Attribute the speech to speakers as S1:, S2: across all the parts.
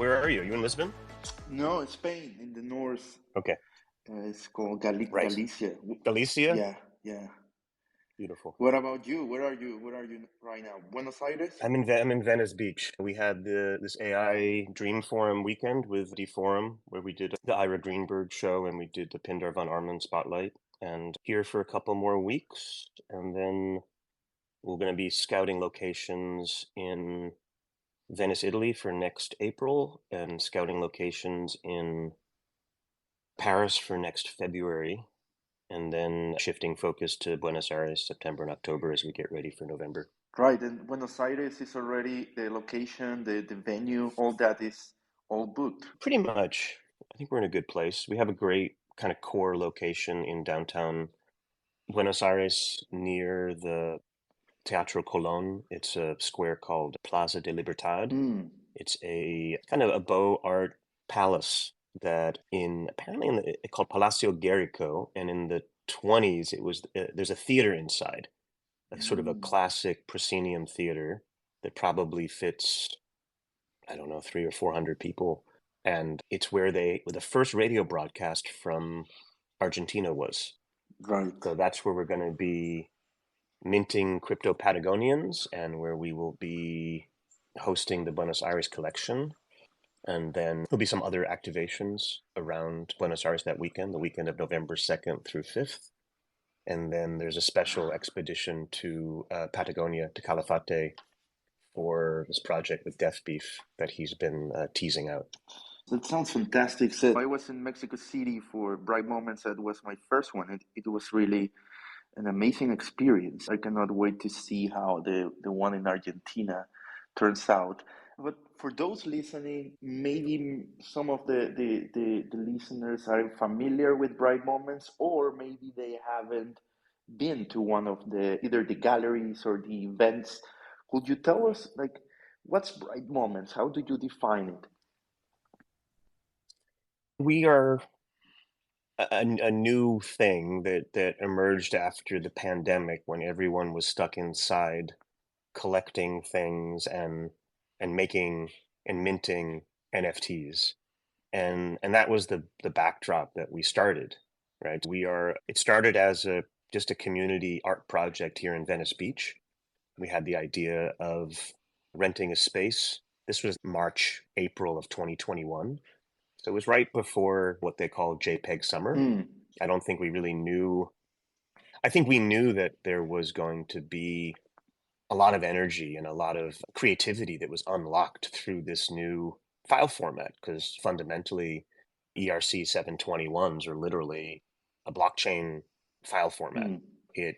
S1: Where are you? Are you in Lisbon?
S2: No, Spain, in the north.
S1: Okay.
S2: It's called
S1: Right.
S2: Galicia.
S1: Galicia?
S2: Yeah.
S1: Beautiful.
S2: What about you? Where are you? Where are you right now? Buenos Aires?
S1: I'm in Venice Beach. We had this AI Dream Forum weekend with the forum where we did the Ira Greenberg show and we did the Pindar von Arman spotlight. And here for a couple more weeks, and then we're going to be scouting locations in Venice, Italy for next April, and scouting locations in Paris for next February, and then shifting focus to Buenos Aires, September and October as we get ready for November.
S2: Right, and Buenos Aires is already the location, the venue, all that is all booked.
S1: Pretty much. I think we're in a good place. We have a great kind of core location in downtown Buenos Aires near the Teatro Colón. It's a square called Plaza de Libertad. It's a kind of a Beaux Art palace that apparently called Palacio Guerrico, and in the 20s it was there's a theater inside, sort of a classic proscenium theater that probably fits, I don't know, 300 or 400 people. And it's where the first radio broadcast from Argentina was.
S2: Right.
S1: So that's where we're going to be minting crypto Patagonians and where we will be hosting the Buenos Aires collection. And then there'll be some other activations around Buenos Aires that weekend, the weekend of November 2nd through 5th. And then there's a special expedition to Patagonia, to Calafate, for this project with Death Beef that he's been teasing out.
S2: That sounds fantastic. So I was in Mexico City for Bright Moments. That was my first one. It was really an amazing experience. I cannot wait to see how the one in Argentina turns out. But for those listening, maybe some of the listeners are familiar with Bright Moments, or maybe they haven't been to one of either the galleries or the events. Could you tell us, like, what's Bright Moments? How do you define it?
S1: We are a new thing that emerged after the pandemic when everyone was stuck inside collecting things and making and minting NFTs. And that was the backdrop that we started, right? It started as just a community art project here in Venice Beach. We had the idea of renting a space. This was March, April of 2021. So it was right before what they call JPEG summer. I don't think we really knew. I think we knew that there was going to be a lot of energy and a lot of creativity that was unlocked through this new file format, because fundamentally ERC 721s are literally a blockchain file format. It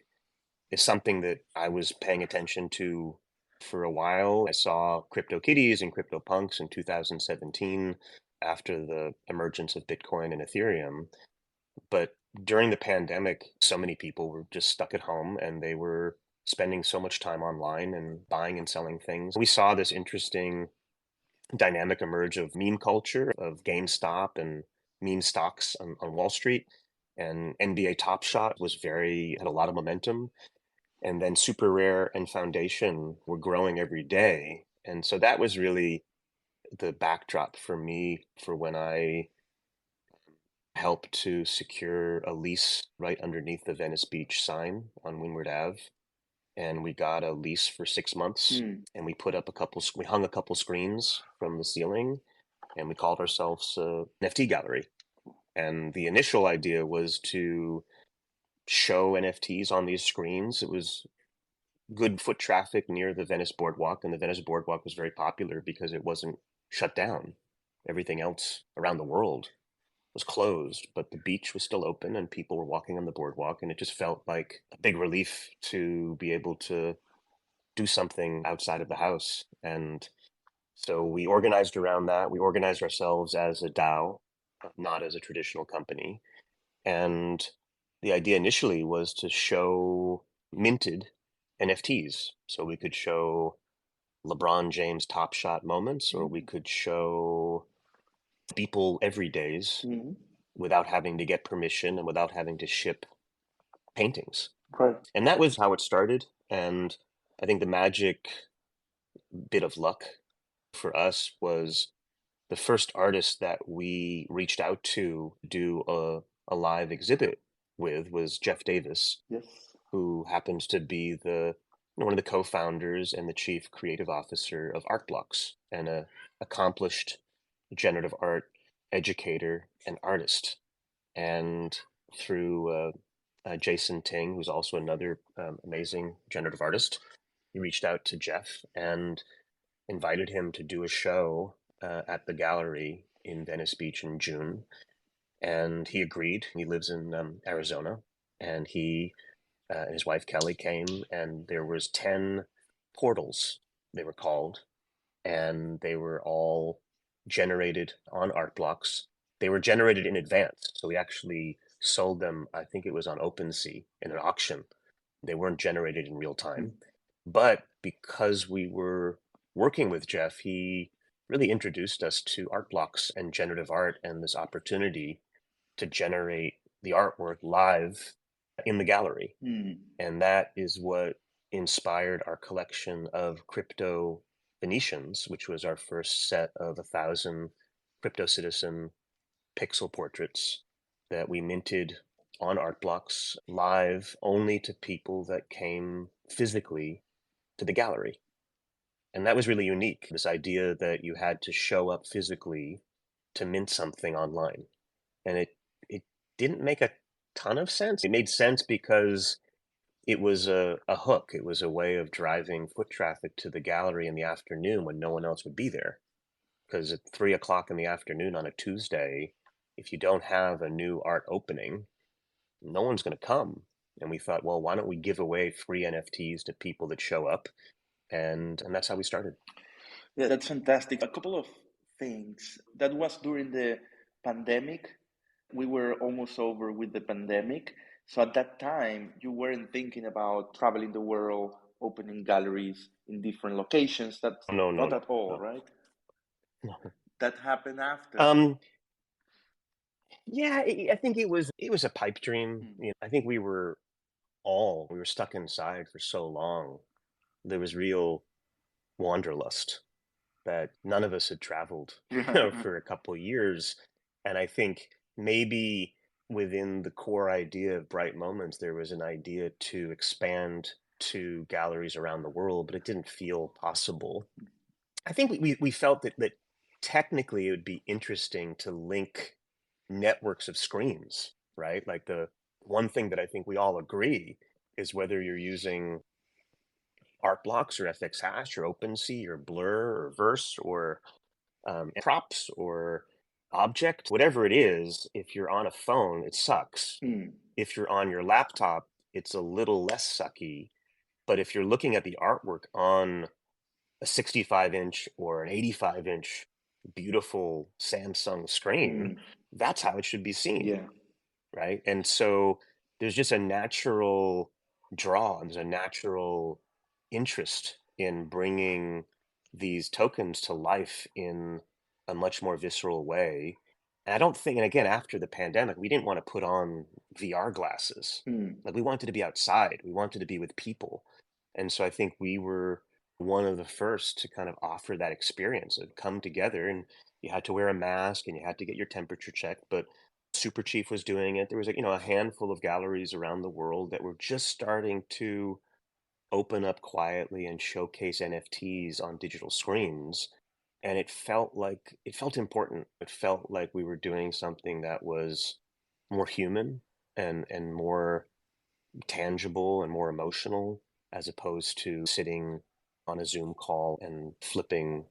S1: is something that I was paying attention to for a while. I saw CryptoKitties and CryptoPunks in 2017 after the emergence of Bitcoin and Ethereum. But during the pandemic, so many people were just stuck at home and they were spending so much time online and buying and selling things. We saw this interesting dynamic emerge of meme culture, of GameStop and meme stocks on Wall Street. And NBA Top Shot had a lot of momentum. And then Super Rare and Foundation were growing every day. And so that was really the backdrop for me for when I helped to secure a lease right underneath the Venice Beach sign on Windward Ave. And we got a lease for 6 months, and we hung a couple screens from the ceiling, and we called ourselves an NFT gallery. And the initial idea was to show NFTs on these screens. It was good foot traffic near the Venice Boardwalk, and the Venice Boardwalk was very popular because it wasn't shut down. Everything else around the world was closed, but the beach was still open and people were walking on the boardwalk, and it just felt like a big relief to be able to do something outside of the house. And so we organized around that. We organized ourselves as a DAO, not as a traditional company. And the idea initially was to show minted NFTs. So we could show LeBron James Top Shot moments, or we could show people everydays without having to get permission and without having to ship paintings.
S2: Right.
S1: And that was how it started. And I think the magic bit of luck for us was the first artist that we reached out to do a live exhibit with was Jeff Davis,
S2: Yes.
S1: who happens to be one of the co-founders and the chief creative officer of Artblocks, and a accomplished generative art educator and artist. And through Jason Ting, who's also another amazing generative artist, he reached out to Jeff and invited him to do a show at the gallery in Venice Beach in June. And he agreed. He lives in Arizona, and he and his wife Kelly came, and there was 10 portals, they were called, and they were all generated on art blocks. They were generated in advance, so we actually sold them. I think it was on OpenSea in an auction. They weren't generated in real time, but because we were working with Jeff, he really introduced us to art blocks and generative art and this opportunity to generate the artwork live in the gallery.
S2: Mm.
S1: And that is what inspired our collection of crypto Venetians, which was our first set of 1,000 crypto citizen pixel portraits that we minted on art blocks live only to people that came physically to the gallery. And that was really unique, this idea that you had to show up physically to mint something online. And it didn't make a ton of sense. It made sense because it was a hook. It was a way of driving foot traffic to the gallery in the afternoon when no one else would be there. Because at 3 o'clock in the afternoon on a Tuesday, if you don't have a new art opening, no one's going to come. And we thought, well, why don't we give away free NFTs to people that show up? And that's how we started.
S2: Yeah, that's fantastic. A couple of things. That was during the pandemic. We were almost over with the pandemic. So at that time, you weren't thinking about traveling the world, opening galleries in different locations. That's
S1: No, no,
S2: not
S1: no,
S2: at all,
S1: no.
S2: right? That happened after.
S1: Um, yeah, I think it was a pipe dream.
S2: Mm.
S1: I think we were stuck inside for so long. There was real wanderlust that none of us had traveled,
S2: Yeah.
S1: for a couple of years. And I think maybe within the core idea of Bright Moments, there was an idea to expand to galleries around the world, but it didn't feel possible. I think we felt that technically it would be interesting to link networks of screens, right? Like the one thing that I think we all agree is whether you're using art blocks or fxhash or OpenSea or Blur or Verse or props or object, whatever it is, if you're on a phone, it sucks.
S2: Mm.
S1: If you're on your laptop, it's a little less sucky. But if you're looking at the artwork on a 65-inch or an 85-inch beautiful Samsung screen,
S2: Mm.
S1: that's how it should be seen,
S2: Yeah.
S1: right? And so there's just a natural draw, there's a natural interest in bringing these tokens to life in a much more visceral way. And I don't think, and again, after the pandemic, we didn't want to put on VR glasses.
S2: Mm.
S1: Like we wanted to be outside, we wanted to be with people. And so I think we were one of the first to kind of offer that experience of come together, and you had to wear a mask and you had to get your temperature checked, but Super Chief was doing it. There was a handful of galleries around the world that were just starting to open up quietly and showcase NFTs on digital screens. And it felt important. It felt like we were doing something that was more human and more tangible and more emotional, as opposed to sitting on a Zoom call and flipping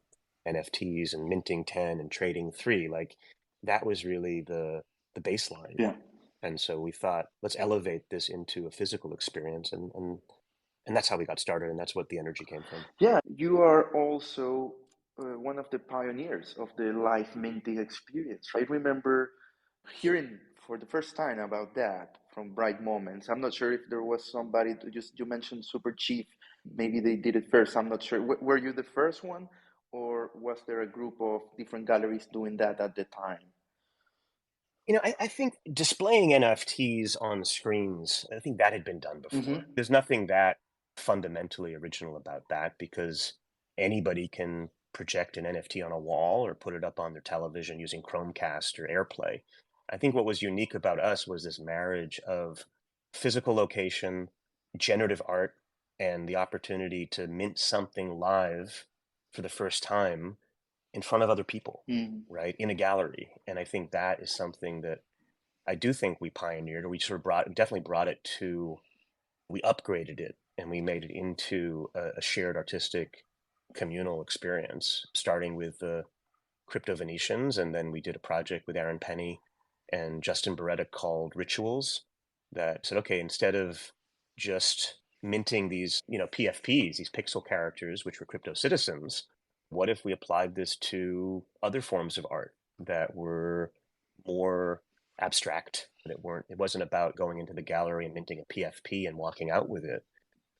S1: NFTs and minting 10 and trading 3. Like that was really the baseline.
S2: Yeah.
S1: And so we thought, let's elevate this into a physical experience, and that's how we got started, and that's what the energy came from.
S2: Yeah, you are also one of the pioneers of the live minting experience. I remember hearing for the first time about that from Bright Moments. I'm not sure if there was somebody to just you mentioned Super Chief. Maybe they did it first. I'm not sure. Were you the first one, or was there a group of different galleries doing that at the time?
S1: I think displaying NFTs on screens, I think that had been done before.
S2: Mm-hmm.
S1: There's nothing that fundamentally original about that, because anybody can project an NFT on a wall or put it up on their television using Chromecast or AirPlay. I think what was unique about us was this marriage of physical location, generative art, and the opportunity to mint something live for the first time in front of other people,
S2: Mm.
S1: right? In a gallery. And I think that is something that I do think we pioneered, or we sort of definitely brought it to, we upgraded it and we made it into a shared artistic communal experience, starting with the Crypto Venetians. And then we did a project with Aaron Penne and Justin Boretta called Rituals that said, okay, instead of just minting these, PFPs, these pixel characters, which were crypto citizens, what if we applied this to other forms of art that were more abstract? It wasn't about going into the gallery and minting a PFP and walking out with it,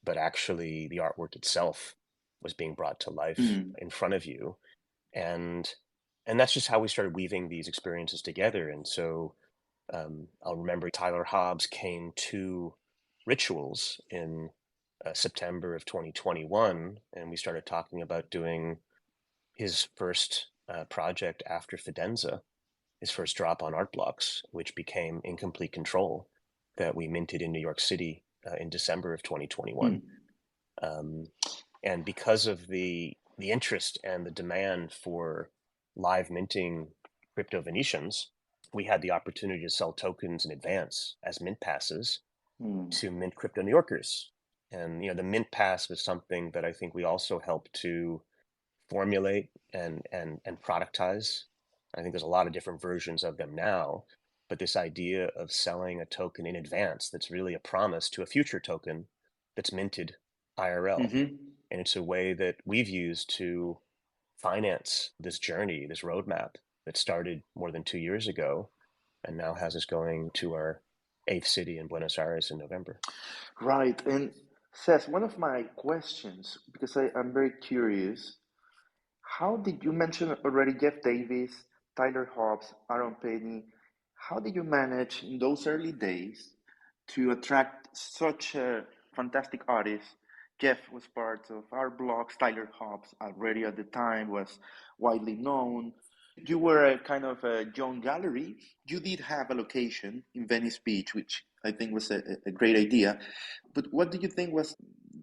S1: but actually the artwork itself was being brought to life
S2: Mm.
S1: in front of you. And that's just how we started weaving these experiences together. And so I'll remember Tyler Hobbs came to Rituals in September of 2021, and we started talking about doing his first project after Fidenza, his first drop on Art Blocks, which became Incomplete Control, that we minted in New York City in December of 2021.
S2: Mm.
S1: Um, and because of the interest and the demand for live minting crypto Venetians, we had the opportunity to sell tokens in advance as mint passes
S2: Mm.
S1: to mint crypto New Yorkers. And the mint pass was something that I think we also helped to formulate and productize. I think there's a lot of different versions of them now, but this idea of selling a token in advance that's really a promise to a future token that's minted IRL.
S2: Mm-hmm.
S1: And it's a way that we've used to finance this journey, this roadmap that started more than 2 years ago and now has us going to our eighth city in Buenos Aires in November.
S2: Right. And Seth, one of my questions, because I'm very curious, how did you mention already Jeff Davis, Tyler Hobbs, Aaron Penny? How did you manage in those early days to attract such a fantastic artists? Jeff was part of our blogs. Tyler Hobbs already at the time was widely known. You were a kind of a young gallery. You did have a location in Venice Beach, which I think was a great idea. But what do you think was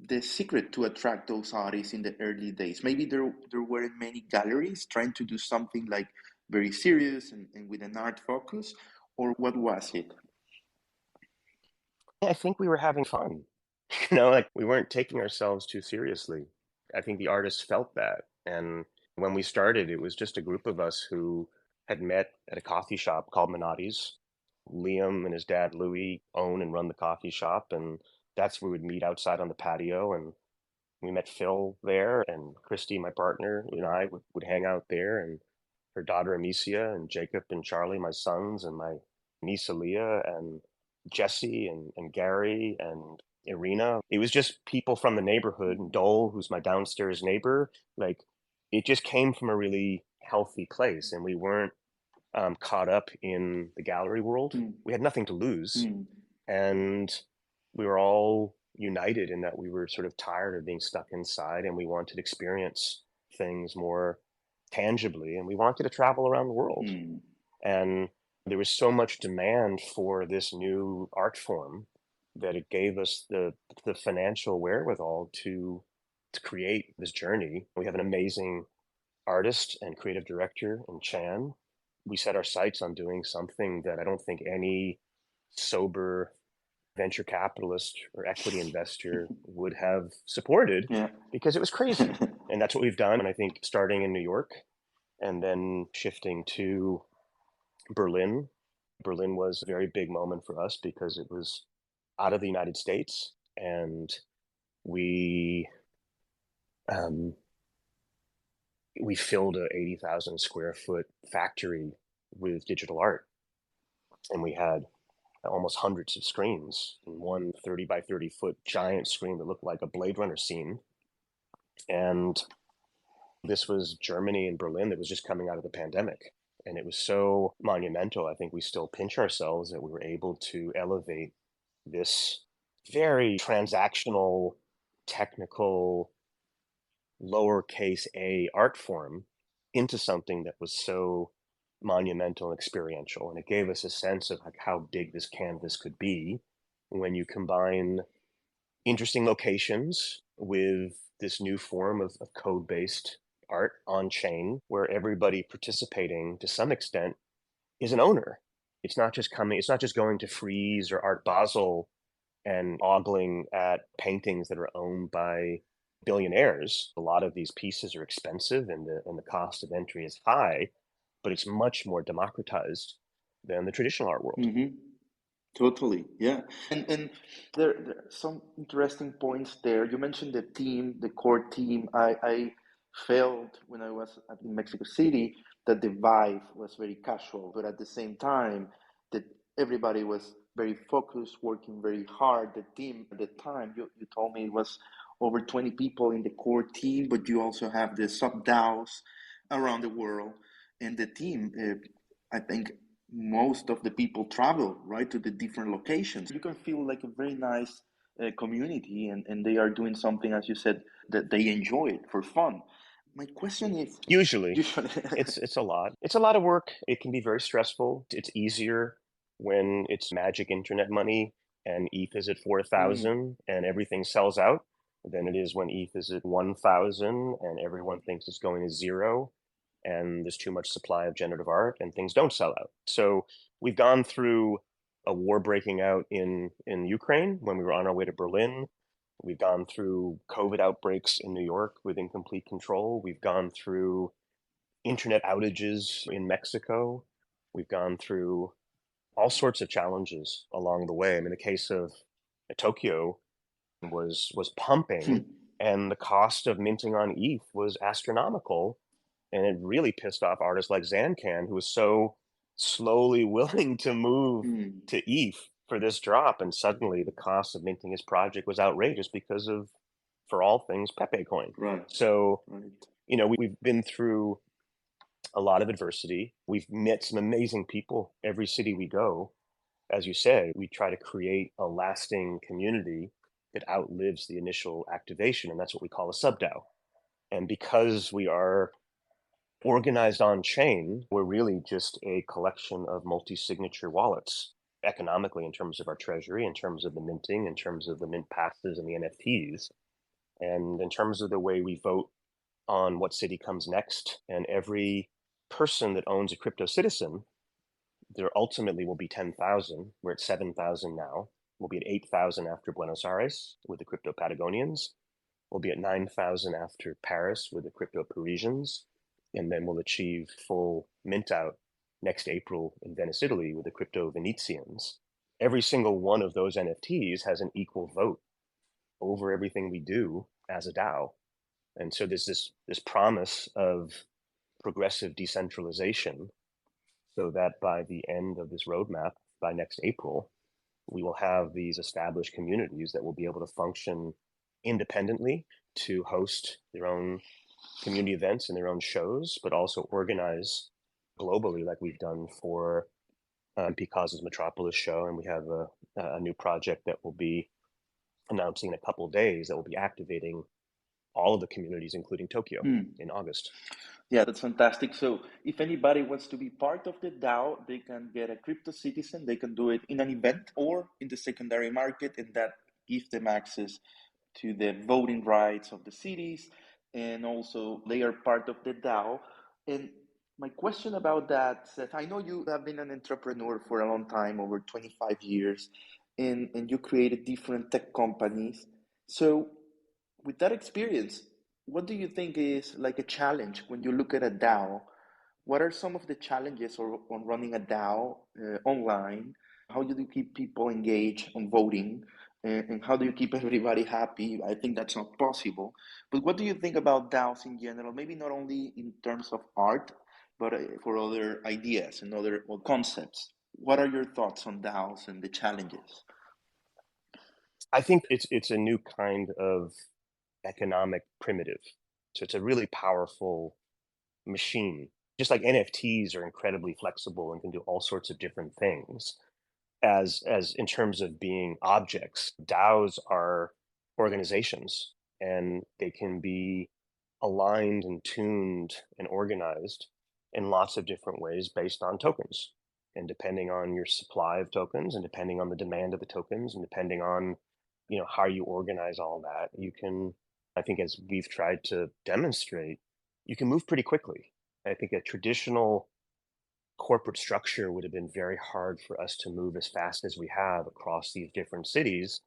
S2: the secret to attract those artists in the early days? Maybe there weren't many galleries trying to do something like very serious and with an art focus, or what was it?
S1: I think we were having fun. Like we weren't taking ourselves too seriously. I think the artists felt that. And when we started, it was just a group of us who had met at a coffee shop called Minotti's. Liam and his dad Louis own and run the coffee shop, and that's where we would meet outside on the patio. And we met Phil there, and Christy, my partner, and I would hang out there, and her daughter Amicia, and Jacob and Charlie, my sons, and my niece Aaliyah, and Jesse, and Gary, and Irina. It was just people from the neighborhood, and Dole, who's my downstairs neighbor. Like, it just came from a really healthy place, and we weren't caught up in the gallery world.
S2: Mm,
S1: We had nothing to lose,
S2: mm,
S1: and we were all united in that we were sort of tired of being stuck inside, and we wanted to experience things more tangibly, and we wanted to travel around the world.
S2: mm,
S1: And there was so much demand for this new art form that it gave us the financial wherewithal to create this journey. We have an amazing artist and creative director in Chan. We set our sights on doing something that I don't think any sober venture capitalist or equity investor would have supported,
S2: yeah.
S1: because it was crazy. And that's what we've done. And I think starting in New York and then shifting to Berlin. Berlin was a very big moment for us because it was out of the United States, and we um, we filled a 80,000 square foot factory with digital art, and we had almost hundreds of screens, and one 30 by 30 foot giant screen that looked like a Blade Runner scene. And this was Germany and Berlin that was just coming out of the pandemic. And it was so monumental. I think we still pinch ourselves that we were able to elevate this very transactional, technical, lowercase a art form into something that was so monumental and experiential. And it gave us a sense of like how big this canvas could be when you combine interesting locations with this new form of code-based art on chain, where everybody participating to some extent is an owner. It's not just going to Frieze or Art Basel and ogling at paintings that are owned by billionaires. A lot of these pieces are expensive and the cost of entry is high, but it's much more democratized than the traditional art world.
S2: Mm-hmm. Totally, yeah. And there are some interesting points there. You mentioned the team, the core team. I felt when I was in Mexico City that the vibe was very casual, but at the same time that everybody was very focused, working very hard. The team at the time, you told me it was over 20 people in the core team, but you also have the sub DAOs around the world. And the team, I think most of the people travel right to the different locations. You can feel like a very nice community, and they are doing something, as you said, that they enjoy it for fun. My question is,
S1: Usually,
S2: usually,
S1: it's a lot. It's a lot of work. It can be very stressful. It's easier when it's magic internet money and ETH is at
S2: mm,
S1: 4,000 and everything sells out than it is when ETH is at 1,000 and everyone thinks it's going to zero and there's too much supply of generative art and things don't sell out. So we've gone through a war breaking out in Ukraine when we were on our way to Berlin. We've gone through COVID outbreaks in New York with incomplete control. We've gone through internet outages in Mexico. We've gone through all sorts of challenges along the way. I mean, the case of Tokyo was pumping, and the cost of minting on ETH was astronomical, and it really pissed off artists like Zancan, who was so slowly willing to move
S2: mm,
S1: to ETH for this drop, and suddenly the cost of minting his project was outrageous because of, for all things, Pepe coin.
S2: right,
S1: So,
S2: right.
S1: we've been through a lot of adversity. We've met some amazing people every city we go. As you say, we try to create a lasting community that outlives the initial activation, and that's what we call a sub-DAO. And because we are organized on chain, we're really just a collection of multi-signature wallets economically in terms of our treasury, in terms of the minting, in terms of the mint passes and the NFTs, and in terms of the way we vote on what city comes next. And every person that owns a crypto citizen, there ultimately will be 10,000. We're at 7,000 now. We'll be at 8,000 after Buenos Aires with the crypto Patagonians. We'll be at 9,000 after Paris with the crypto Parisians. And then we'll achieve full mint out next April in Venice, Italy with the crypto Venetians. Every single one of those NFTs has an equal vote over everything we do as a DAO. And so there's this promise of progressive decentralization so that by the end of this roadmap, by next April, we will have these established communities that will be able to function independently to host their own community events and their own shows, but also organize globally like we've done for Picasso's Metropolis show. And we have a new project that will be announcing in a couple of days that will be activating all of the communities, including Tokyo,
S2: Mm.
S1: in August.
S2: Yeah, that's fantastic. So, if anybody wants to be part of the DAO, they can get a crypto citizen. They can do it in an event or in the secondary market, and that gives them access to the voting rights of the cities, and also they are part of the DAO. And my question about that, Seth, I know you have been an entrepreneur for a long time, over 25 years, and you created different tech companies. So, with that experience, what do you think is like a challenge when you look at a DAO? What are some of the challenges on running a DAO online? How do you keep people engaged on voting? And how do you keep everybody happy? I think that's not possible. But what do you think about DAOs in general? Maybe not only in terms of art, but for other ideas and other concepts. What are your thoughts on DAOs and the challenges?
S1: I think it's a new kind of economic primitive. So it's a really powerful machine. Just like NFTs are incredibly flexible and can do all sorts of different things. As in terms of being objects, DAOs are organizations, and they can be aligned and tuned and organized in lots of different ways based on tokens. And depending on your supply of tokens and depending on the demand of the tokens and depending on, how you organize all that, you can, I think as we've tried to demonstrate, you can move pretty quickly. I think a traditional corporate structure would have been very hard for us to move as fast as we have across these different cities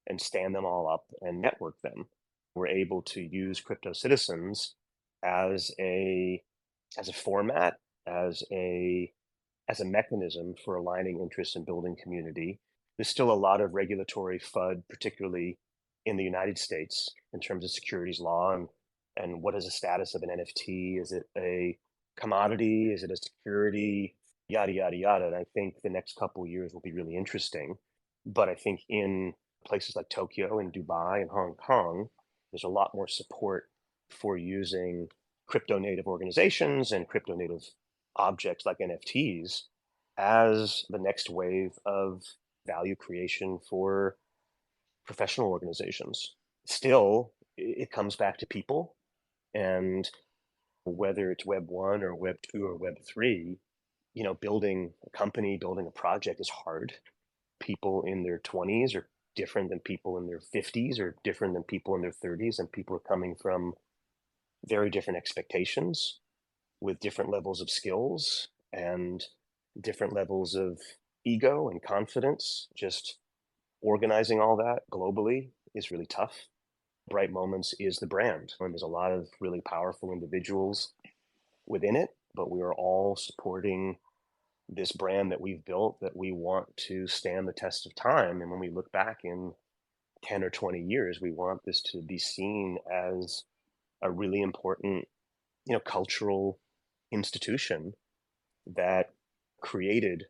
S1: and stand them all up and network them. We're able to use crypto citizens as a format, as a as a mechanism for aligning interests and building community. There's still a lot of regulatory FUD, particularly in the United States, in terms of securities law and what is the status of an NFT? Is it a commodity? Is it a security? Yada, yada, yada. And I think the next couple of years will be really interesting. But I think in places like Tokyo and Dubai and Hong Kong, there's a lot more support for using crypto native organizations and crypto native objects like NFTs as the next wave of value creation for professional organizations. Still, it comes back to people, and whether it's Web 1 or Web 2 or Web 3, building a company, building a project is hard. People in their 20s are different than people in their 50s or different than people in their 30s, and people are coming from very different expectations with different levels of skills and different levels of ego and confidence. Just organizing all that globally is really tough. Bright Moments is the brand, and there's a lot of really powerful individuals within it, but we are all supporting this brand that we've built that we want to stand the test of time. And when we look back in 10 or 20 years, we want this to be seen as a really important, cultural institution that created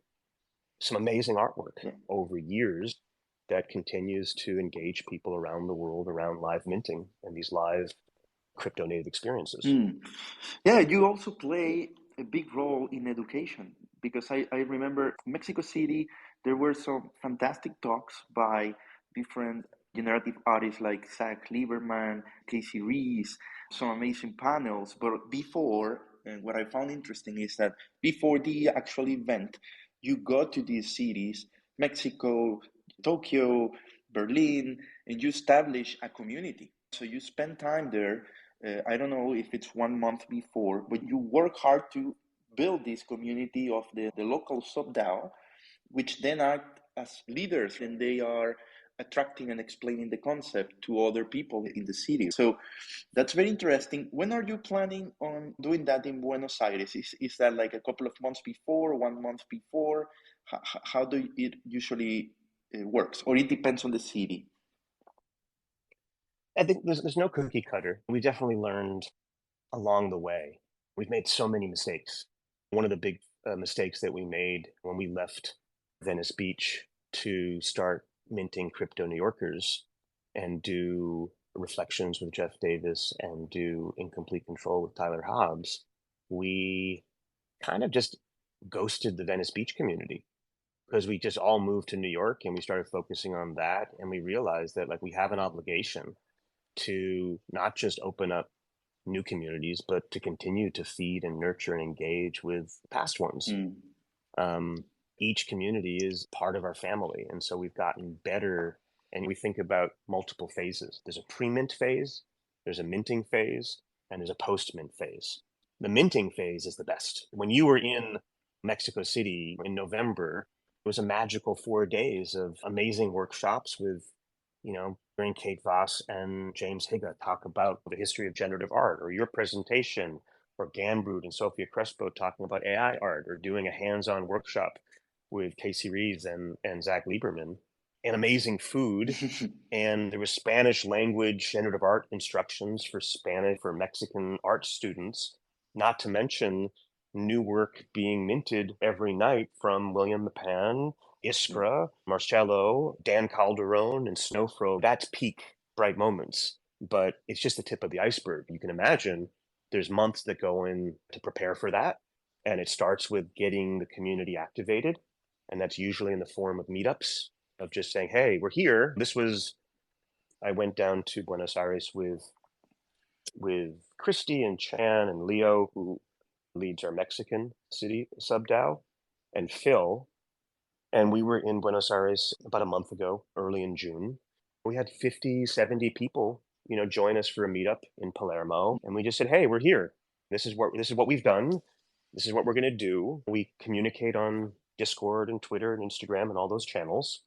S1: some amazing artwork over years that continues to engage people around the world around live minting and these live crypto native experiences.
S2: Yeah, you also play a big role in education because I remember Mexico City, there were some fantastic talks by different generative artists like Zach Lieberman, Casey Reese, some amazing panels. But before, and what I found interesting is that before the actual event, you go to these cities, Mexico, Tokyo, Berlin, and you establish a community. So you spend time there. I don't know if it's 1 month before, but you work hard to build this community of the local sub-DAO, which then act as leaders and they are attracting and explaining the concept to other people in the city. So that's very interesting. When are you planning on doing that in Buenos Aires? Is that like a couple of months before, 1 month before? How do it usually works? Or it depends on the city?
S1: I think there's no cookie cutter. We definitely learned along the way. We've made so many mistakes. One of the big mistakes that we made when we left Venice Beach to start minting crypto New Yorkers and do reflections with Jeff Davis and do Incomplete Control with Tyler Hobbs, we kind of just ghosted the Venice Beach community because we just all moved to New York and we started focusing on that. And we realized that like we have an obligation to not just open up new communities, but to continue to feed and nurture and engage with past ones. Each community is part of our family. And so we've gotten better and we think about multiple phases. There's a pre-mint phase, there's a minting phase, and there's a post-mint phase. The minting phase is the best. When you were in Mexico City in November, it was a magical 4 days of amazing workshops with, hearing Kate Voss and James Higa talk about the history of generative art, or your presentation, or Gambrud and Sophia Crespo talking about AI art, or doing a hands-on workshop with Casey Reeves and Zach Lieberman, and amazing food. And there was Spanish language generative art instructions for Mexican art students, not to mention new work being minted every night from William Mapan, Iskra, Marcello, Dan Calderon, and Snowfro. That's peak Bright Moments, but it's just the tip of the iceberg. You can imagine there's months that go in to prepare for that, and it starts with getting the community activated, and that's usually in the form of meetups, of just saying, hey, we're here. I went down to Buenos Aires with with Christy and Chan and Leo, who leads our Mexican city sub-DAO, and Phil. And we were in Buenos Aires about a month ago, early in June. We had 50, 70 people, join us for a meetup in Palermo. And we just said, hey, we're here. This is what we've done. This is what we're going to do. We communicate on Discord and Twitter and Instagram and all those channels.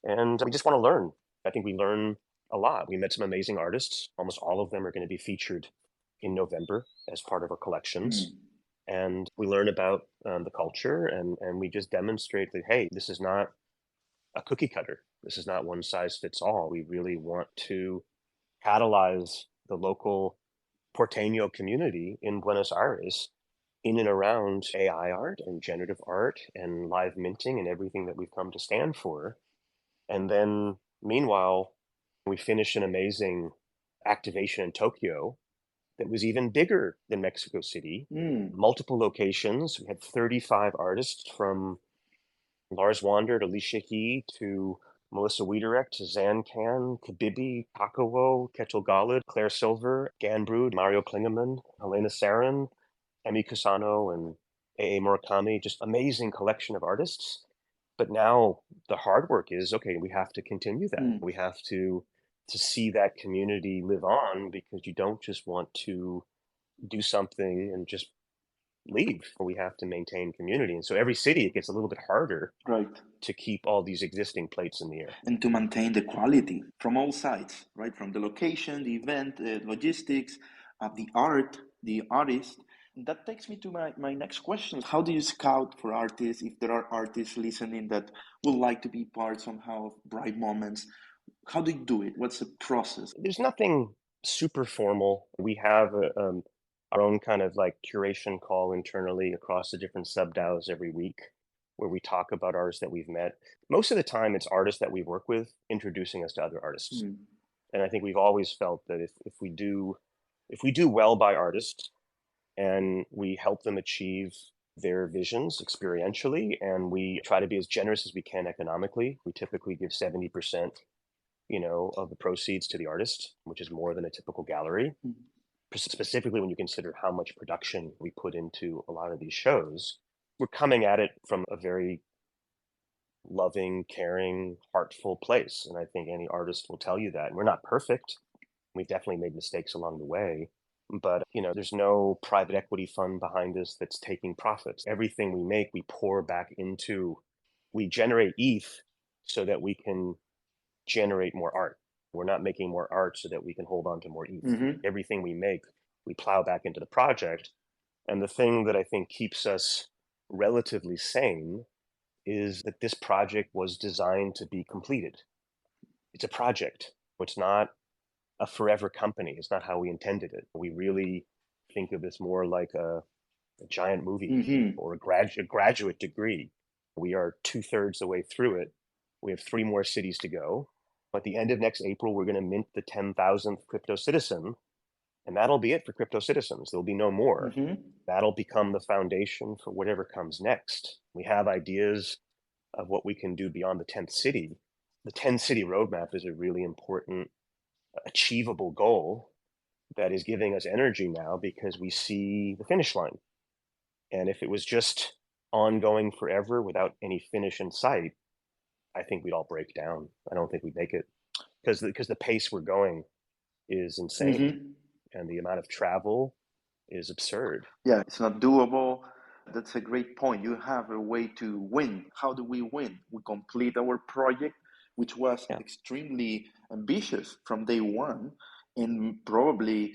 S1: And we just want to learn. I think we learn a lot. We met some amazing artists. Almost all of them are going to be featured in November as part of our collections. And we learn about the culture, and we just demonstrate that, hey, this is not a cookie cutter. This is not one size fits all. We really want to catalyze the local Porteño community in Buenos Aires in and around AI art and generative art and live minting and everything that we've come to stand for. And then meanwhile, we finished an amazing activation in Tokyo that was even bigger than Mexico City. Multiple locations. We had 35 artists, from Lars Wander to Alicia He to Melissa Wiederecht to Zancan, Kabibi, Takawo, Ketchel Galid, Claire Silver, Ganbrood, Mario Klingemann, Helena Sarin, Emi Kusano, and A.A. Murakami. Just amazing collection of artists. But now the hard work is, okay, we have to continue that. We have to see that community live on, because you don't just want to do something and just leave. We have to maintain community. And so every city, it gets a little bit harder to keep all these existing plates in the air.
S2: And to maintain the quality from all sides, right? From the location, the event, the logistics, the art, the artist. And that takes me to my next question. How do you scout for artists, if there are artists listening that would like to be part somehow of Bright Moments? How do you do it? What's the process?
S1: There's nothing super formal. We have our own kind of like curation call internally across the different sub-DAOs every week, where we talk about artists that we've met. Most of the time, it's artists that we work with introducing us to other artists. And I think we've always felt that if we do well by artists, and we help them achieve their visions experientially, and we try to be as generous as we can economically. We typically give 70%, of the proceeds to the artist, which is more than a typical gallery. Specifically, when you consider how much production we put into a lot of these shows, we're coming at it from a very loving, caring, heartful place. And I think any artist will tell you that. And we're not perfect. We've definitely made mistakes along the way. But, there's no private equity fund behind us that's taking profits. Everything we make, we pour back into, we generate ETH so that we can generate more art. We're not making more art so that we can hold on to more ETH. Everything we make, we plow back into the project. And the thing that I think keeps us relatively sane is that this project was designed to be completed. It's a project. It's not a forever company. It's not how we intended it. We really think of this more like a giant movie or a graduate degree. We are 2/3 the way through it. We have 3 more cities to go. At the end of next April, we're going to mint the 10,000th crypto citizen, and that'll be it for crypto citizens. There'll be no more. That'll become the foundation for whatever comes next. We have ideas of what we can do beyond the 10th city. The 10-city roadmap is a really important, achievable goal that is giving us energy now, because we see the finish line. And if it was just ongoing forever without any finish in sight, I think we'd all break down. I don't think we'd make it, because the pace we're going is insane, and the amount of travel is absurd.
S2: Yeah, it's not doable. That's a great point. You have a way to win. How do we win? We complete our project, which was extremely ambitious from day one, and probably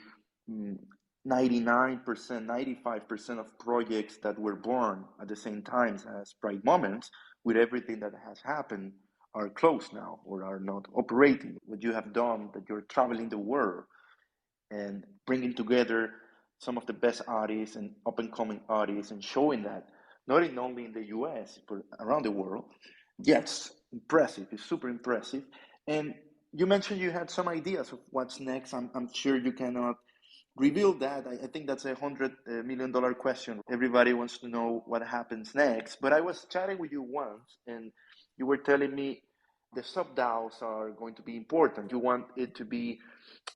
S2: 99%, 95% of projects that were born at the same time as Bright Moments, with everything that has happened, are closed now or are not operating. What you have done, that you're traveling the world and bringing together some of the best artists and up-and-coming artists, and showing that not only in the US, but around the world. Yes, impressive. It's super impressive. And you mentioned you had some ideas of what's next. I'm sure you cannot reveal that. I think that's $100 million question. Everybody wants to know what happens next. But I was chatting with you once, and you were telling me The sub-DAOs are going to be important. You want it to be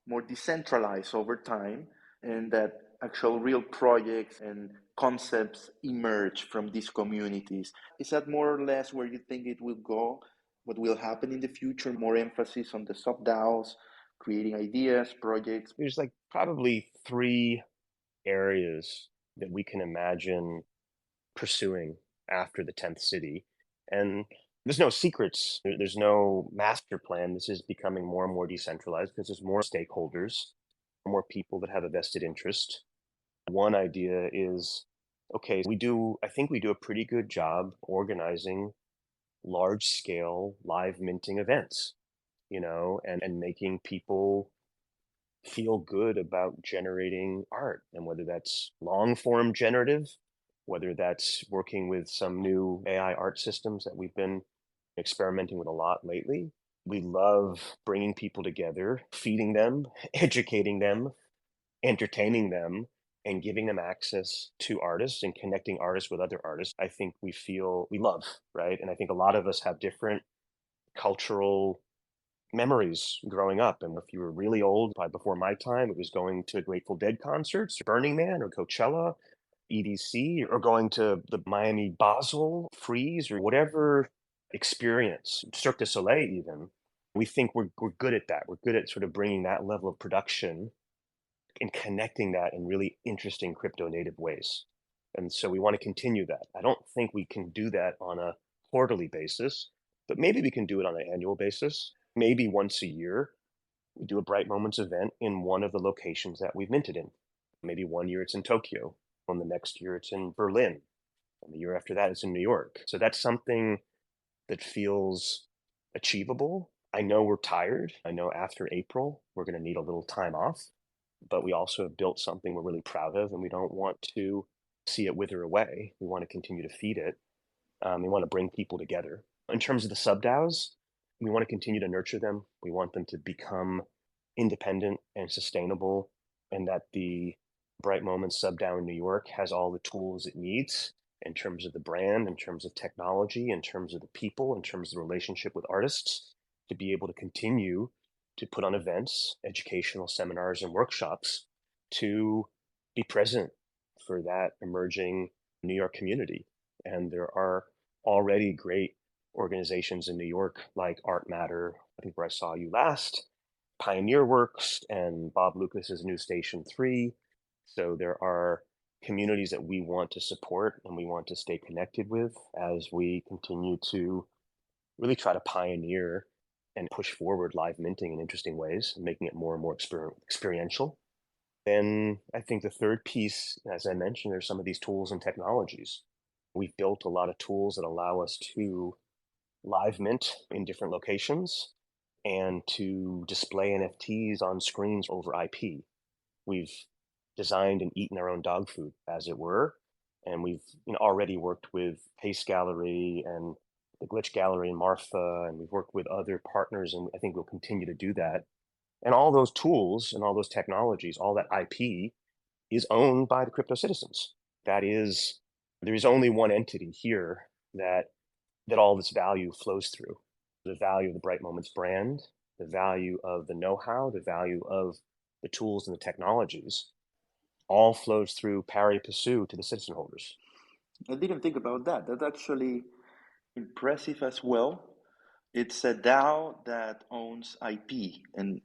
S2: more decentralized over time, and that actual real projects and concepts emerge from these communities. Is that more or less where you think it will go? What will happen in the future? More emphasis on the sub-DAOs, creating ideas, projects?
S1: There's like probably three areas that we can imagine pursuing after the 10th city. And there's no secrets. There's no master plan. This is becoming more and more decentralized because there's more stakeholders, more people that have a vested interest. One idea is, okay, I think we do a pretty good job organizing large scale live minting events, and making people feel good about generating art. And whether that's long form generative, whether that's working with some new AI art systems that we've been experimenting with a lot lately. We love bringing people together, feeding them, educating them, entertaining them, and giving them access to artists and connecting artists with other artists. I think we love, right? And I think a lot of us have different cultural memories growing up. And if you were really old, probably before my time, it was going to Grateful Dead concerts, Burning Man or Coachella, EDC, or going to the Miami Basel Freeze or whatever experience, Cirque du Soleil even. We think we're good at that. We're good at sort of bringing that level of production and connecting that in really interesting crypto native ways. And so we want to continue that. I don't think we can do that on a quarterly basis, but maybe we can do it on an annual basis. Maybe once a year, we do a Bright Moments event in one of the locations that we've minted in. Maybe one year it's in Tokyo, and the next year it's in Berlin, and the year after that it's in New York. So that's something that feels achievable. I know we're tired. I know after April, we're going to need a little time off, but we also have built something we're really proud of, and we don't want to see it wither away. We want to continue to feed it. We want to bring people together. In terms of the sub-DAOs, we want to continue to nurture them. We want them to become independent and sustainable, and that the Bright Moments sub-DAO in New York has all the tools it needs in terms of the brand, in terms of technology, in terms of the people, in terms of the relationship with artists, to be able to continue to put on events, educational seminars, and workshops to be present for that emerging New York community. And there are already great organizations in New York like Art Matter, I think where I saw you last, Pioneer Works, and Bob Lucas's new Station 3. So there are communities that we want to support and we want to stay connected with as we continue to really try to pioneer and push forward live minting in interesting ways, making it more and more experiential. Then I think the third piece, as I mentioned, there's some of these tools and technologies. We've built a lot of tools that allow us to live mint in different locations and to display NFTs on screens over IP. We've designed and eaten our own dog food, as it were, and we've already worked with Pace Gallery and the Glitch Gallery in Marfa, and we've worked with other partners, and I think we'll continue to do that. And all those tools and all those technologies, all that IP is owned by the crypto citizens. There is only one entity here that all this value flows through. The value of the Bright Moments brand, the value of the know-how, the value of the tools and the technologies, all flows through pari passu to the citizen holders.
S2: I didn't think about that. That's actually impressive as well. It's a DAO that owns IP and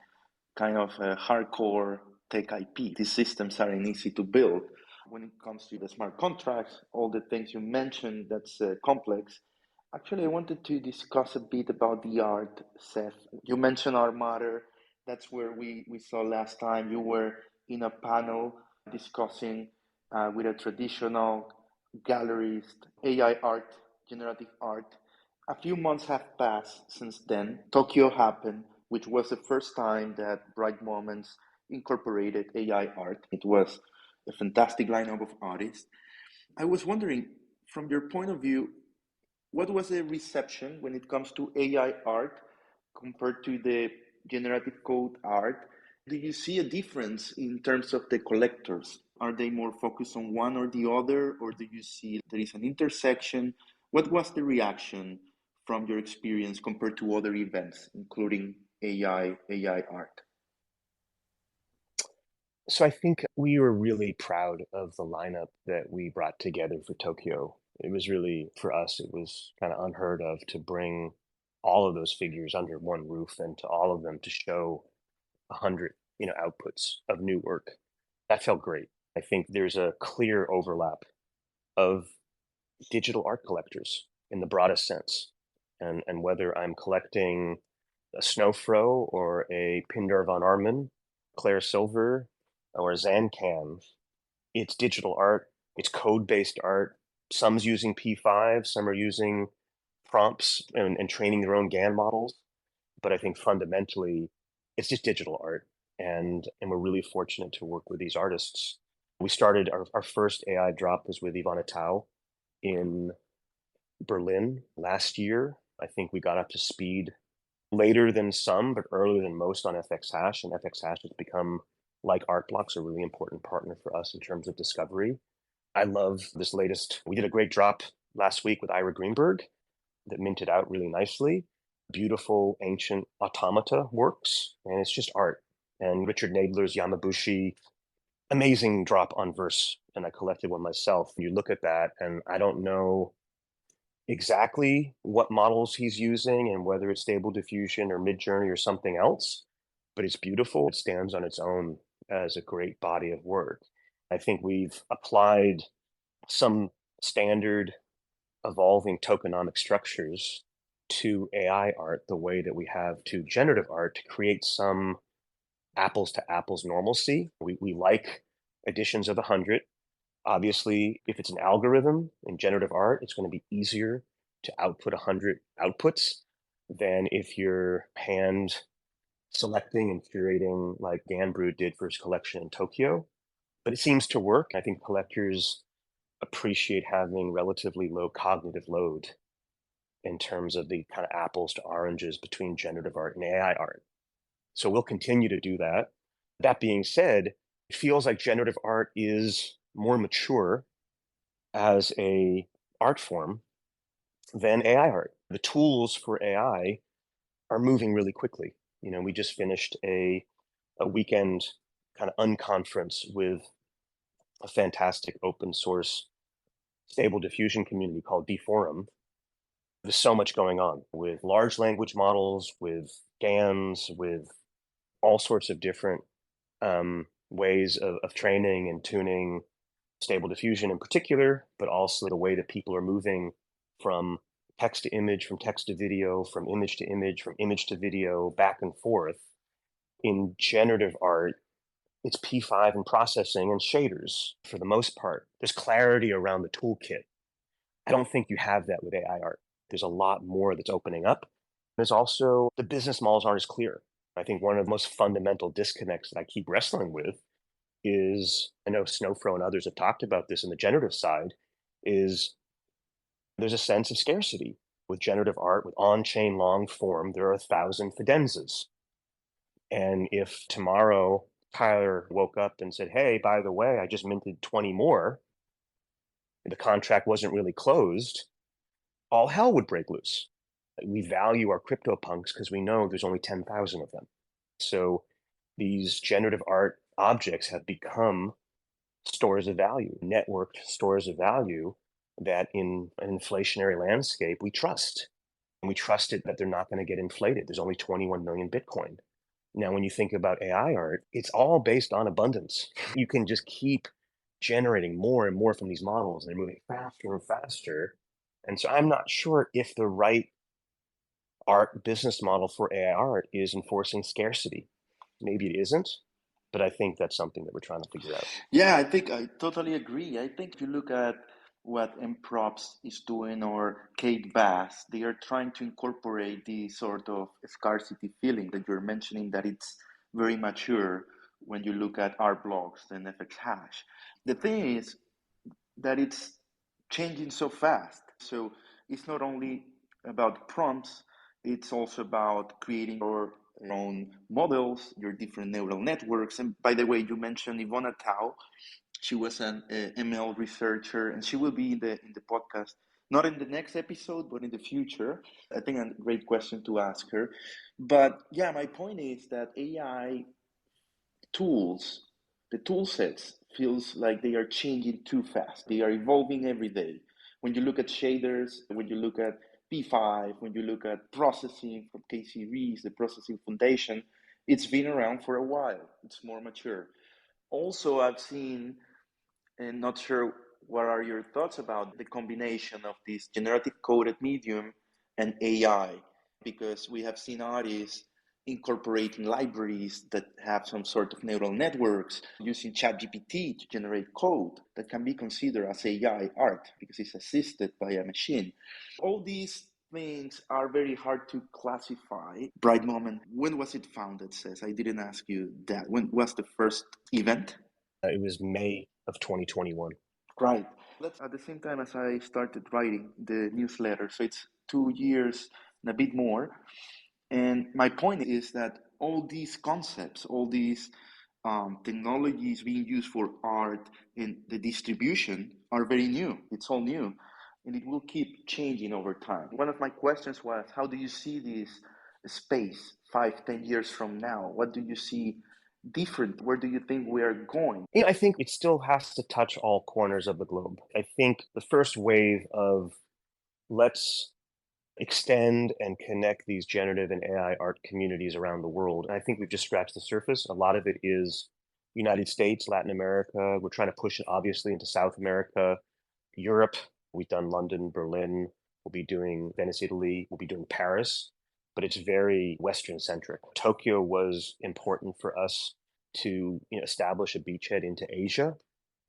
S2: kind of a hardcore tech IP. These systems aren't easy to build. When it comes to the smart contracts, all the things you mentioned, that's complex. Actually, I wanted to discuss a bit about the art, Seth. You mentioned Art Matter. That's where we saw last time. You were in a panel discussing with a traditional gallerist, AI art, generative art. A few months have passed since then. Tokyo happened, which was the first time that Bright Moments incorporated AI art. It was a fantastic lineup of artists. I was wondering, from your point of view, what was the reception when it comes to AI art compared to the generative code art? Do you see a difference in terms of the collectors? Are they more focused on one or the other, or do you see there is an intersection? What was the reaction from your experience compared to other events, including AI art?
S1: So I think we were really proud of the lineup that we brought together for Tokyo. It was really, for us, it was kind of unheard of to bring all of those figures under one roof and to all of them to show 100, outputs of new work. That felt great. I think there's a clear overlap of digital art collectors in the broadest sense. And whether I'm collecting a Snowfro or a Pindar von Arman, Claire Silver, or a Zancan, it's digital art, it's code-based art. Some's using P5, some are using prompts and training their own GAN models. But I think fundamentally, it's just digital art. And we're really fortunate to work with these artists. We started our first AI drop was with Ivona Tau in Berlin last year. I think we got up to speed later than some, but earlier than most on fxhash. And fxhash has become, like art blocks, a really important partner for us in terms of discovery. I love this latest. We did a great drop last week with Ira Greenberg that minted out really nicely. Beautiful ancient automata works, and it's just art. And Richard Nadler's Yamabushi, amazing drop on verse, and I collected one myself. You look at that, and I don't know exactly what models he's using and whether it's Stable Diffusion or Midjourney or something else, but it's beautiful. It stands on its own as a great body of work. I think we've applied some standard evolving tokenomic structures to AI art the way that we have to generative art to create some apples to apples normalcy. We like additions of 100. Obviously, if it's an algorithm in generative art, it's going to be easier to output 100 outputs than if you're hand selecting and curating like Ganbrew did for his collection in Tokyo. But it seems to work. I think collectors appreciate having relatively low cognitive load in terms of the kind of apples to oranges between generative art and AI art. So we'll continue to do that. That being said, it feels like generative art is more mature as a art form than AI art. The tools for AI are moving really quickly. We just finished a weekend kind of unconference with a fantastic open source stable diffusion community called dForum. There's so much going on with large language models, with GANs, with all sorts of different ways of training and tuning stable diffusion in particular, but also the way that people are moving from text to image, from text to video, from image to image, from image to video, back and forth. In generative art, it's P5 and processing and shaders for the most part. There's clarity around the toolkit. I don't think you have that with AI art. There's a lot more that's opening up. There's also the business models aren't as clear. I think one of the most fundamental disconnects that I keep wrestling with is, I know Snowfro and others have talked about this in the generative side, is there's a sense of scarcity. With generative art, with on-chain long form, there are 1,000 fidenzas. And if tomorrow Tyler woke up and said, hey, by the way, I just minted 20 more, the contract wasn't really closed, all hell would break loose. We value our crypto punks because we know there's only 10,000 of them. So these generative art objects have become stores of value, networked stores of value that in an inflationary landscape, we trust. And we trust it that they're not going to get inflated. There's only 21 million Bitcoin. Now, when you think about AI art, it's all based on abundance. You can just keep generating more and more from these models, and they're moving faster and faster. And so I'm not sure if the right art business model for AI art is enforcing scarcity. Maybe it isn't, but I think that's something that we're trying to figure out.
S2: Yeah, I think I totally agree. I think if you look at what Mprops is doing or Kate Bass, they are trying to incorporate the sort of scarcity feeling that you're mentioning, that it's very mature when you look at art blocks and fxhash. The thing is that it's changing so fast. So it's not only about prompts, it's also about creating your own models, your different neural networks. And by the way, you mentioned Ivona Tau. She was an ML researcher, and she will be in the podcast Not in the next episode, but in the future. I think a great question to ask her. But yeah, my point is that AI tools, the tool sets, feels like they are changing too fast. They are evolving every day. When you look at shaders, when you look at P5, when you look at processing from K-series, the processing foundation, it's been around for a while. It's more mature. Also, I've seen, and not sure what are your thoughts about the combination of this generative coded medium and AI, because we have seen artists incorporating libraries that have some sort of neural networks using ChatGPT to generate code that can be considered as AI art because it's assisted by a machine. All these things are very hard to classify. Bright Moment, when was it founded, Says? I didn't ask you that. When was the first event?
S1: It was May of 2021.
S2: Right. That's at the same time as I started writing the newsletter. So it's 2 years and a bit more. And my point is that all these concepts, all these technologies being used for art and the distribution are very new. It's all new. And it will keep changing over time. One of my questions was, how do you see this space 5, 10 years from now? What do you see different? Where do you think we are going?
S1: I think it still has to touch all corners of the globe. I think the first wave of let's extend and connect these generative and AI art communities around the world. And I think we've just scratched the surface. A lot of it is United States, Latin America. We're trying to push it obviously into South America, Europe. We've done London, Berlin. We'll be doing Venice, Italy. We'll be doing Paris, but it's very Western centric. Tokyo was important for us to establish a beachhead into Asia.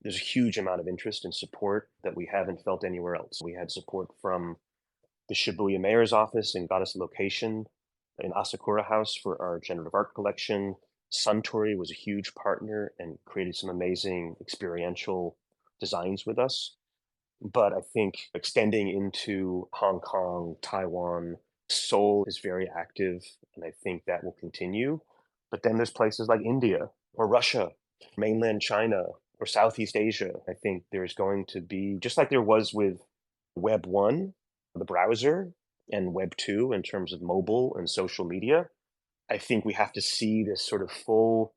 S1: There's a huge amount of interest and support that we haven't felt anywhere else. We had support from the Shibuya mayor's office and got us a location in Asakura House for our generative art collection. Suntory was a huge partner and created some amazing experiential designs with us. But I think extending into Hong Kong, Taiwan, Seoul is very active, and I think that will continue. But then there's places like India or Russia, mainland China, or Southeast Asia. I think there's going to be, just like there was with Web 1, the browser, and Web 2 in terms of mobile and social media, I think we have to see this sort of full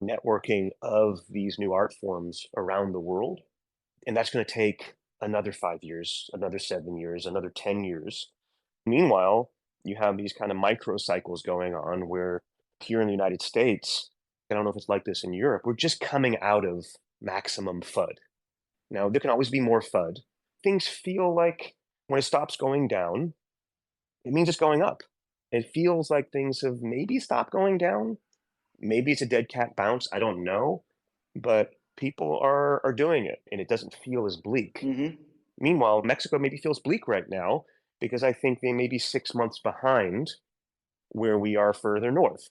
S1: networking of these new art forms around the world. And that's going to take another 5 years, another 7 years, another 10 years. Meanwhile, you have these kind of micro cycles going on where here in the United States, I don't know if it's like this in Europe, we're just coming out of maximum FUD. Now, there can always be more FUD. Things feel like when it stops going down, it means it's going up. It feels like things have maybe stopped going down. Maybe it's a dead cat bounce. I don't know. But people are doing it, and it doesn't feel as bleak.
S2: Mm-hmm.
S1: Meanwhile, Mexico maybe feels bleak right now because I think they may be 6 months behind where we are further north.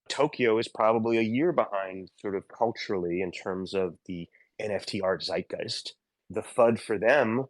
S1: Tokyo is probably a year behind sort of culturally in terms of the NFT art zeitgeist. The FUD for them,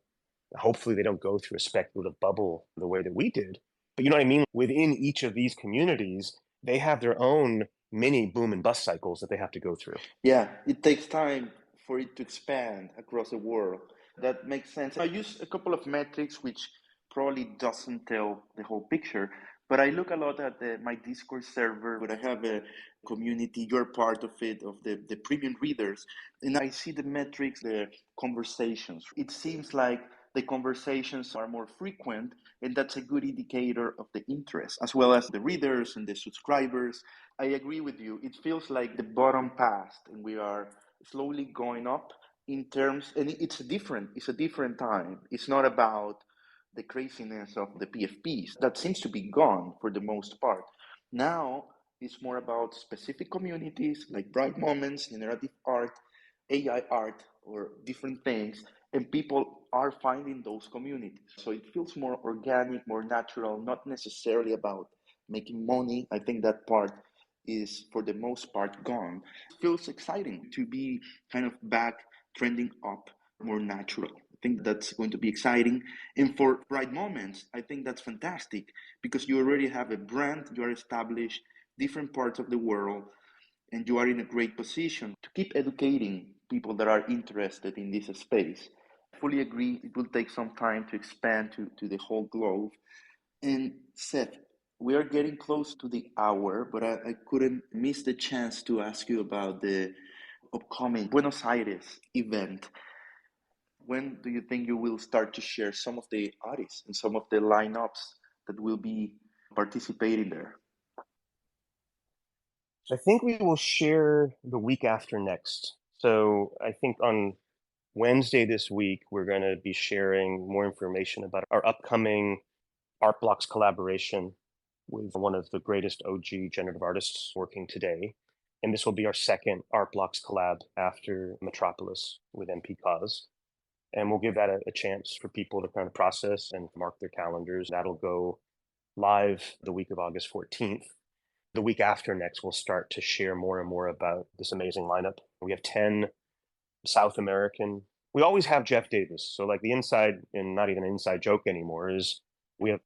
S1: hopefully they don't go through a speculative bubble the way that we did. But you know what I mean? Within each of these communities, they have their own mini boom and bust cycles that they have to go through.
S2: Yeah, it takes time for it to expand across the world. That makes sense. I use a couple of metrics which probably doesn't tell the whole picture, but I look a lot at my Discord server where I have a community, you're part of it, of the premium readers, and I see the metrics, the conversations. It seems like the conversations are more frequent, and that's a good indicator of the interest, as well as the readers and the subscribers. I agree with you. It feels like the bottom passed, and we are slowly going up in terms. And it's different. It's a different time. It's not about the craziness of the PFPs. That seems to be gone for the most part. Now it's more about specific communities like Bright Moments, generative art, AI art, or different things, and people are finding those communities. So it feels more organic, more natural, not necessarily about making money. I think that part is for the most part gone. It feels exciting to be kind of back trending up, more natural. I think that's going to be exciting. And for Bright Moments, I think that's fantastic because you already have a brand, you are established, different parts of the world, and you are in a great position to keep educating people that are interested in this space. Fully agree. It will take some time to expand to the whole globe. And Seth, we are getting close to the hour, but I couldn't miss the chance to ask you about the upcoming Buenos Aires event. When do you think you will start to share some of the artists and some of the lineups that will be participating there?
S1: So I think we will share the week after next. So I think on Wednesday this week, we're going to be sharing more information about our upcoming Art Blocks collaboration with one of the greatest OG generative artists working today. And this will be our second Art Blocks collab after Metropolis with MP Cause. And we'll give that a chance for people to kind of process and mark their calendars. That'll go live the week of August 14th. The week after next, we'll start to share more and more about this amazing lineup. We have 10 South American. We always have Jeff Davis. So like the inside, and not even an inside joke anymore, is we have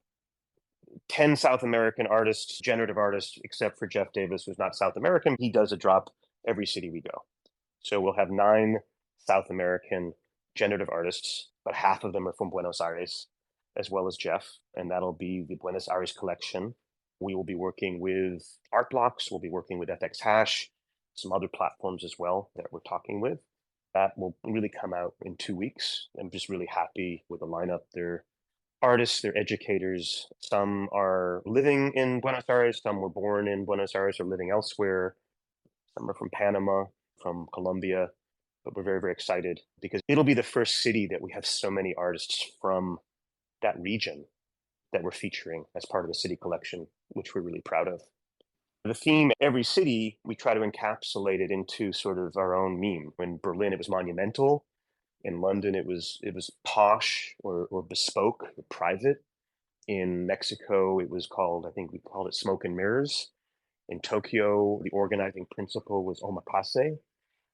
S1: 10 South American artists, generative artists, except for Jeff Davis, who's not South American. He does a drop every city we go. So we'll have 9 South American generative artists, but half of them are from Buenos Aires, as well as Jeff, and that'll be the Buenos Aires collection. We will be working with Art Blocks, we'll be working with fxhash, some other platforms as well that we're talking with. That will really come out in 2 weeks. I'm just really happy with the lineup. They're artists, they're educators. Some are living in Buenos Aires, some were born in Buenos Aires or living elsewhere. Some are from Panama, from Colombia, but we're very, very excited because it'll be the first city that we have so many artists from that region that we're featuring as part of the city collection, which we're really proud of. The theme, every city, we try to encapsulate it into sort of our own meme. In Berlin, it was monumental. In London, it was posh or bespoke, or private. In Mexico, it was called, I think we called it smoke and mirrors. In Tokyo, the organizing principle was omakase.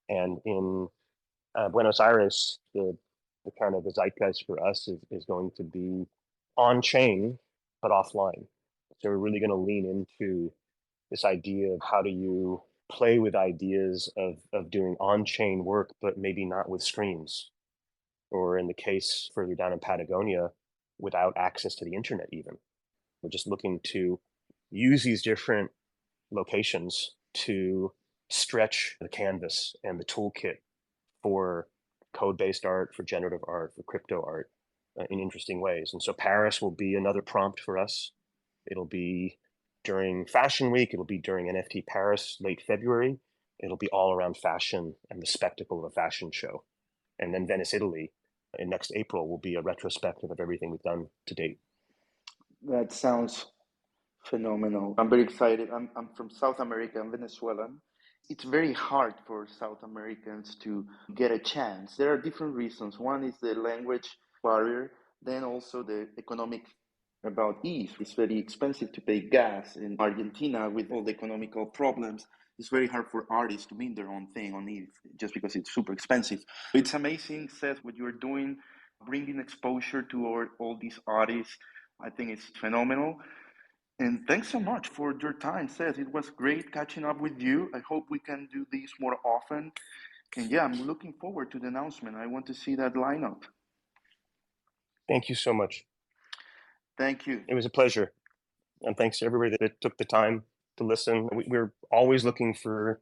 S1: And in Buenos Aires, the kind of the zeitgeist for us is going to be on chain, but offline. So we're really going to lean into this idea of how do you play with ideas of doing on-chain work, but maybe not with screens, or in the case further down in Patagonia, without access to the internet even. We're just looking to use these different locations to stretch the canvas and the toolkit for code-based art, for generative art, for crypto art in interesting ways. And so Paris will be another prompt for us. It'll be during Fashion Week. It'll be during NFT Paris, late February. It'll be all around fashion and the spectacle of a fashion show. And then Venice, Italy, in next April will be a retrospective of everything we've done to date.
S2: That sounds phenomenal. I'm very excited. I'm from South America. I'm Venezuelan. It's very hard for South Americans to get a chance. There are different reasons. One is the language barrier, then also the economic about ease. It's very expensive to pay gas in Argentina with all the economical problems. It's very hard for artists to make their own thing on it just because it's super expensive. It's amazing, Seth, what you're doing, bringing exposure to all these artists. I think it's phenomenal. And thanks so much for your time, Seth. It was great catching up with you. I hope we can do this more often. And yeah, I'm looking forward to the announcement. I want to see that lineup.
S1: Thank you so much.
S2: Thank you.
S1: It was a pleasure. And thanks to everybody that took the time to listen. We're always looking for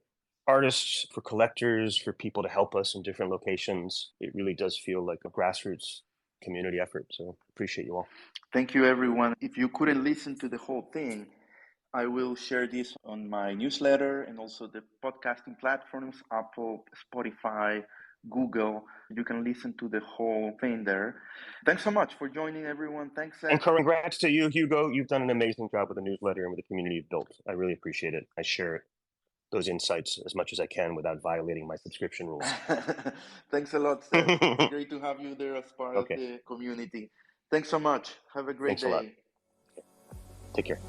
S1: artists, for collectors, for people to help us in different locations. It really does feel like a grassroots community effort. So appreciate you all.
S2: Thank you, everyone. If you couldn't listen to the whole thing, I will share this on my newsletter and also the podcasting platforms, Apple, Spotify, Google. You can listen to the whole thing there. Thanks so much for joining, everyone. Thanks, Seth.
S1: And congrats to you, Hugo. You've done an amazing job with the newsletter and with the community you've built. I really appreciate it. I share those insights as much as I can without violating my subscription rules.
S2: Thanks a lot, Seth. It's great to have you there as part of the community. Thanks so much. Have a great day.
S1: Thanks a lot. Take care.